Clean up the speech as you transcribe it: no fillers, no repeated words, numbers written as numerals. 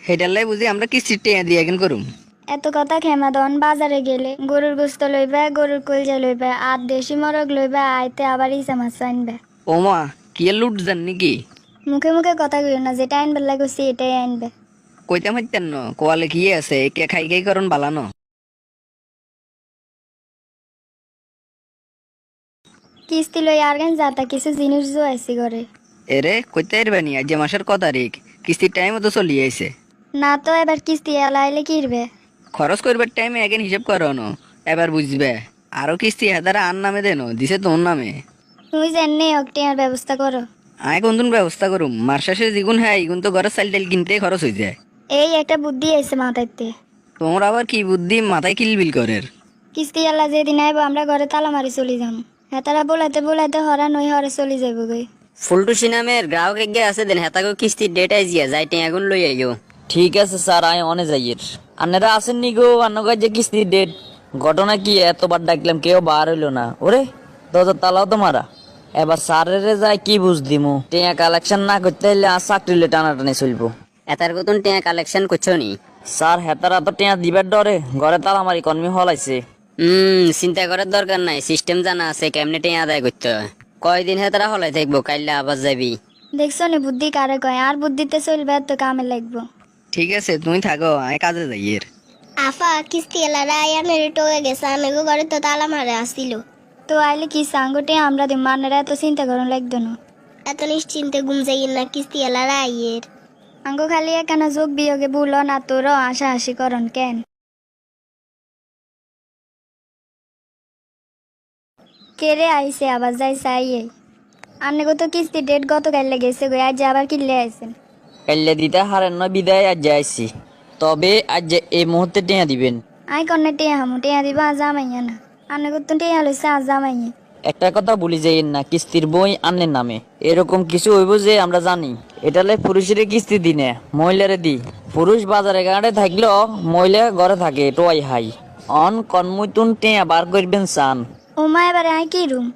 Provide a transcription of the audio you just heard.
হেডালাই বুঝি আমরা কিস্তির টেয়া দিয়ে এখন করুম। এত কথা খেমা দন বাজারে গেলে গরুর গোস্ত লইবে, গরুর কলজা লইবে, আর দেশি মরগ লইবে, আইতে আবার ইসা মাছ আনবে। ওমা কি লুট যান নাকি? মুখে মুখে কথা কইও না, যেটা আনবে লাগছে এটাই আনবে। কইতে মারতেন ন কোয়ালে কি আছে কে খাই খাই করন বালানো। কিস্তি লই আর গান যাতা কিছু জিনিস জোয়াইছি ঘরে। এরে কইতে এরবানি আজ মাসের ক তারিখ? কিস্তির টাইম তো চলি আইছে। না তো এবার কিস্তি এলাইলে কিরবে। খরচ করবার টাইমে এখন হিসাব করো ন, এবার বুঝবে। আরো কিস্তি হেদারা আর নামে দেন দিছে তোর নামে। তুমি জাননি অকটিয়ার ব্যবস্থা করো। আয় কোন ব্যবস্থা করুম, মার শেষে দ্বিগুণ হ্যাঁ ইগুণ তো ঘরের চাল টাল কিনতে খরচ হয়ে যায়। এই একটা বুদ্ধি আইছে মাথাইতে। তোমার আবার কি বুদ্ধি মাথায় কিলবিল করের? কিস্তি এলা যেদিন আইব আমরা ঘরে তালা মারি চলি যাম। হেতারা বলাইতে বলাইতে হরা নই হরে চলি যাইব গে। ফুলটুসি নামের গ্রাহক এগে আছে দেন হেতাকে কিস্তির ডেট আইজিয়া যাইতে এখন লই আইও। ঠিক আছে স্যার, আয় অনে যাইয়ের। আপনারা আসেন নি গো আন্নগার যে কিস্তির ডেট? ঘটনা কি এতবার ডাকলাম কেউ বার হইলো না। ওরে দরজা তালাও তো মারা। এবার স্যারেরে যায় কি বুঝ দিমু? টিয়া কালেকশন না করতে হইলে আর চাকরিলে টানাটানি চলবো। এতার কতন টিয়া কালেকশন করছো নি? স্যার হেতারা তো টিয়া দিবার ডরে ঘরে তালা মারি কর্মী হলাইছে। চিন্তা করার দরকার নাই, সিস্টেম জানা আছে কেমনে টিয়া আদায় করতে হয়। কয়দিন হেতারা হলাই থাকবো, কাইলে আবার যাবি। দেখছো নি বুদ্ধি কারে কয়, আর বুদ্ধিতে চলবে তো কামে লাগবো। ঠিক আছে তুমি থাকো, আয় কাজে যাইয়ের। আফা কিস্তি এলারা আয়ানের টোয়ে গেছে আমেগো ঘরে তো তালা মারে আসছিল। তো আইলে কি সাঙ্গটে আমরা দিম, মানেরা এত চিন্তা করুন লাগতো না। এত নিশ্চিন্তে ঘুম যাই না, কিস্তি এলারা আইয়ের। আঙ্গো খালি একানা যোগ বিয়োগে বুলো না, তোরও আশা হাসি করন কেন? কেরে আইছে আবার যাই চাইয়ে। আন্নে তো কিস্তি ডেট গত কাইলে গেছে গো, আজ আবার কিনলে আইছেন। কাইলে দিতে হারেন নয় বিদায় আজ যাইছি, তবে আজ এই মুহূর্তে টিয়া দিবেন। আই কন্যা টেয়া হামু টেয়া দিব আজ আমাইয়া না। আন্নে তো টেয়া লইছে আজ আমাইয়ে। একটা কথা ভুলি যাইয়েন না, কিস্তির বই আন্নের নামে এরকম কিছু হইব যে আমরা জানি। এটালে পুরুষের কিস্তি দিনে মহিলারে দি। পুরুষ বাজারে গাড়ে থাকলেও মহিলা ঘরে থাকে টোয়াই হাই। অন কনমুতুন টিয়া বার করবেন চান। ও মা এবারে আই কি রুম?